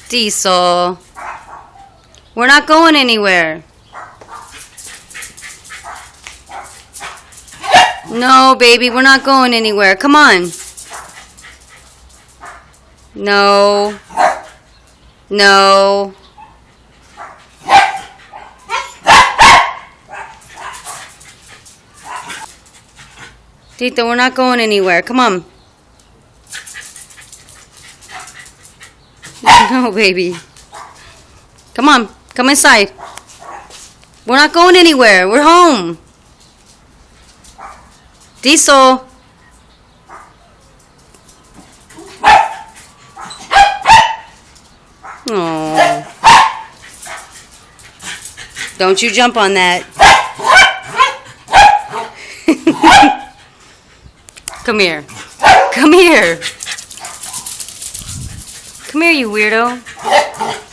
Diesel. We're not going anywhere. No, baby, we're not going anywhere. Come on. No. No. Tito, we're not going anywhere. Come on. No, baby. Come on. Come inside. We're not going anywhere. We're home. Diesel. Oh. Don't you jump on that. Come here. Come here. Come here, you weirdo.